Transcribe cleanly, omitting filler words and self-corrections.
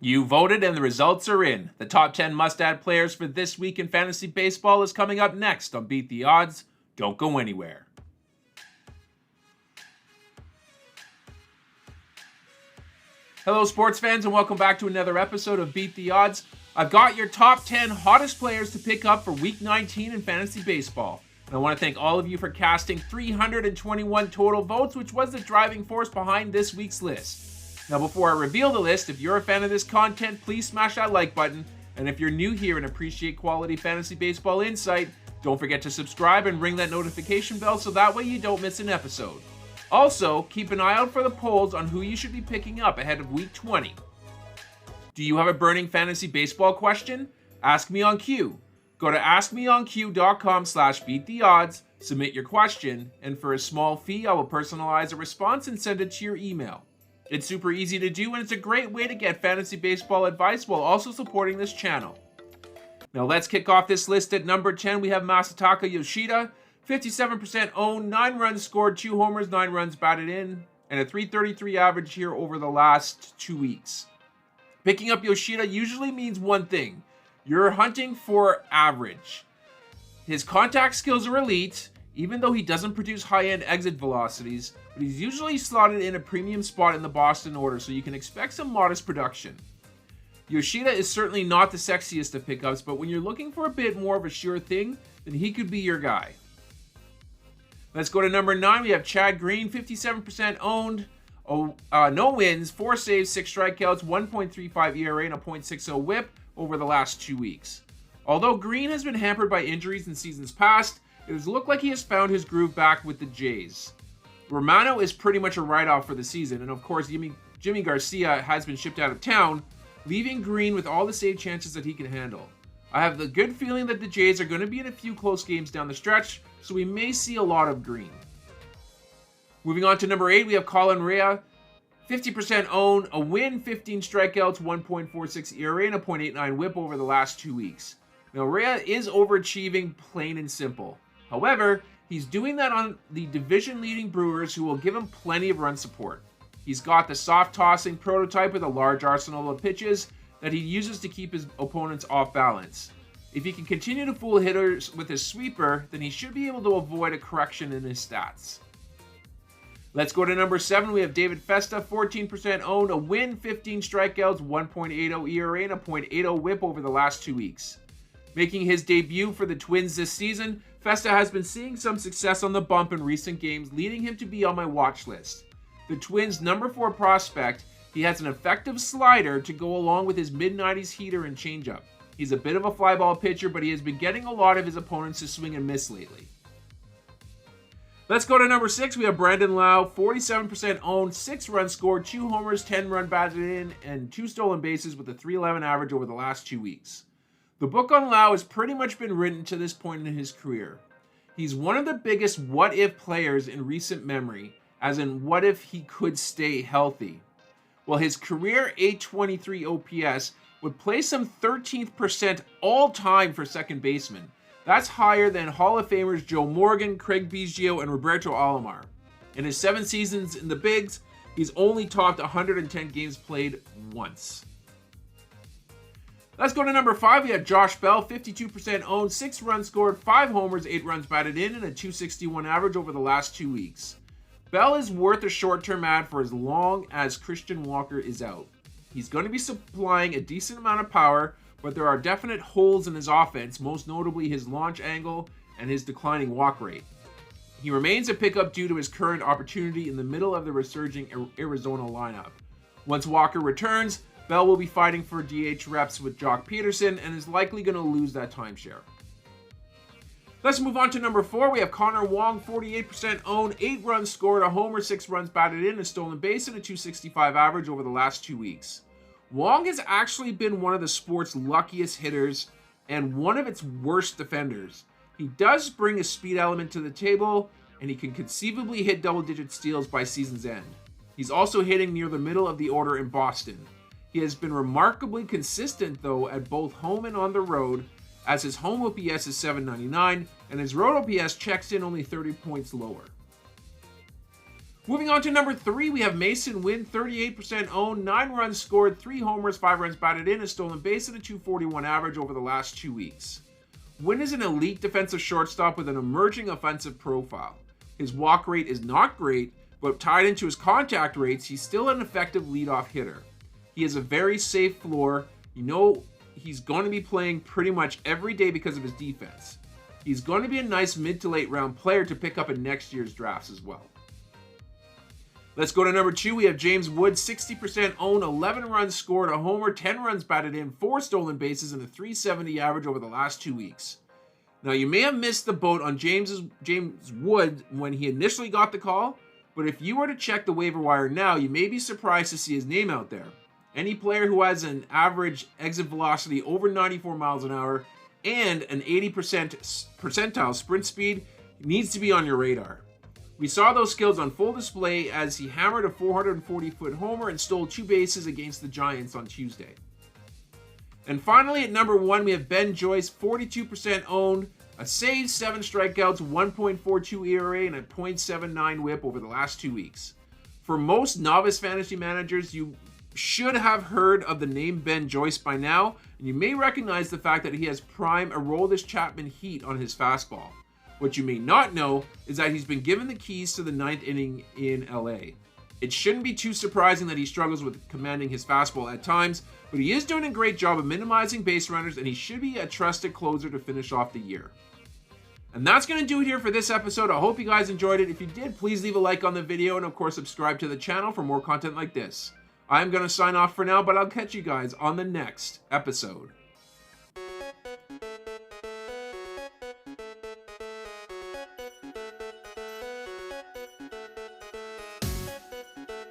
You voted and the results are in. The top 10 must-add players for this week in fantasy baseball is coming up next on Beat the Odds. Don't go anywhere. Hello sports fans and welcome back to another episode of Beat the Odds. I've got your top 10 hottest players to pick up for week 19 in fantasy baseball. And I want to thank all of you for casting 321 total votes, which was the driving force behind this week's list. Now, before I reveal the list, if you're a fan of this content, please smash that like button. And if you're new here and appreciate quality fantasy baseball insight, don't forget to subscribe and ring that notification bell so that way you don't miss an episode. Also, keep an eye out for the polls on who you should be picking up ahead of week 20. Do you have a burning fantasy baseball question? Ask me on Q. Go to askmeonq.com/beattheodds, submit your question, and for a small fee, I will personalize a response and send it to your email. It's super easy to do, and it's a great way to get fantasy baseball advice while also supporting this channel. Now let's kick off this list at number 10. We have Masataka Yoshida, 57% owned, 9 runs scored, 2 homers, 9 runs batted in, and a .333 average here over the last 2 weeks. Picking up Yoshida usually means one thing. You're hunting for average. His contact skills are elite, even though he doesn't produce high-end exit velocities, but he's usually slotted in a premium spot in the Boston order, so you can expect some modest production. Yoshida is certainly not the sexiest of pickups, but when you're looking for a bit more of a sure thing, then he could be your guy. Let's go to number 9. We have Chad Green, 57% owned, no wins, 4 saves, 6 strikeouts, 1.35 ERA, and a .60 whip over the last 2 weeks. Although Green has been hampered by injuries in seasons past, it has looked like he has found his groove back with the Jays. Romano is pretty much a write-off for the season, and of course Jimmy Garcia has been shipped out of town, leaving Green with all the save chances that he can handle. I have the good feeling that the Jays are going to be in a few close games down the stretch, so we may see a lot of Green. Moving on to number 8, we have Colin Rea, 50% owned, a win, 15 strikeouts, 1.46 ERA, and a .89 whip over the last 2 weeks. Now, Rea is overachieving, plain and simple. However, he's doing that on the division-leading Brewers, who will give him plenty of run support. He's got the soft-tossing prototype with a large arsenal of pitches that he uses to keep his opponents off balance. If he can continue to fool hitters with his sweeper, then he should be able to avoid a correction in his stats. Let's go to number 7. We have David Festa, 14% owned, a win, 15 strikeouts, 1.80 ERA, and a .80 whip over the last 2 weeks. Making his debut for the Twins this season, Festa has been seeing some success on the bump in recent games, leading him to be on my watch list. The Twins' number 4 prospect, he has an effective slider to go along with his mid-90s heater and changeup. He's a bit of a fly ball pitcher, but he has been getting a lot of his opponents to swing and miss lately. Let's go to number 6. We have Brandon Lau, 47% owned, 6 runs scored, 2 homers, 10 run batted in, and 2 stolen bases with a .311 average over the last 2 weeks. The book on Lau has pretty much been written to this point in his career. He's one of the biggest what-if players in recent memory, as in what if he could stay healthy. Well, his career .823 OPS would place him 13th percent all-time for second baseman. That's higher than Hall of Famers Joe Morgan, Craig Biggio, and Roberto Alomar. In his 7 seasons in the Bigs, he's only topped 110 games played once. Let's go to number 5. We have Josh Bell, 52% owned, 6 runs scored, 5 homers, 8 runs batted in, and a .261 average over the last 2 weeks. Bell is worth a short-term ad for as long as Christian Walker is out. He's going to be supplying a decent amount of power, but there are definite holes in his offense, most notably his launch angle and his declining walk rate. He remains a pickup due to his current opportunity in the middle of the resurging Arizona lineup. Once Walker returns, Bell will be fighting for DH reps with Jock Peterson and is likely going to lose that timeshare. Let's move on to number 4. We have Connor Wong, 48% owned, 8 runs scored, a homer, 6 runs batted in, a stolen base, and a .265 average over the last 2 weeks. Wong has actually been one of the sport's luckiest hitters and one of its worst defenders. He does bring a speed element to the table, and he can conceivably hit double-digit steals by season's end. He's also hitting near the middle of the order in Boston. He has been remarkably consistent, though, at both home and on the road, as his home OPS is .799, and his road OPS checks in only 30 points lower. Moving on to number 3, we have Mason Wynn, 38% owned, 9 runs scored, 3 homers, 5 runs batted in, a stolen base, and a .241 average over the last 2 weeks. Wynn is an elite defensive shortstop with an emerging offensive profile. His walk rate is not great, but tied into his contact rates, he's still an effective leadoff hitter. He has a very safe floor. You know he's going to be playing pretty much every day because of his defense. He's going to be a nice mid to late round player to pick up in next year's drafts as well. Let's go to number 2. We have James Wood, 60% owned, 11 runs scored, a homer, 10 runs batted in, 4 stolen bases, and a .370 average over the last 2 weeks. Now, you may have missed the boat on James Wood when he initially got the call, but if you were to check the waiver wire now, you may be surprised to see his name out there. Any player who has an average exit velocity over 94 miles an hour and an 80% percentile sprint speed needs to be on your radar. We saw those skills on full display as he hammered a 440-foot homer and stole 2 bases against the Giants on Tuesday. And finally, at number 1, we have Ben Joyce, 42% owned, a save, 7 strikeouts, 1.42 ERA, and a .79 whip over the last 2 weeks. For most novice fantasy managers, you should have heard of the name Ben Joyce by now, and you may recognize the fact that he has prime Aroldis Chapman heat on his fastball. What you may not know is that he's been given the keys to the 9th inning in LA. It shouldn't be too surprising that he struggles with commanding his fastball at times, but he is doing a great job of minimizing base runners, and he should be a trusted closer to finish off the year. And that's going to do it here for this episode. I hope you guys enjoyed it. If you did, please leave a like on the video and of course subscribe to the channel for more content like this. I'm going to sign off for now, but I'll catch you guys on the next episode.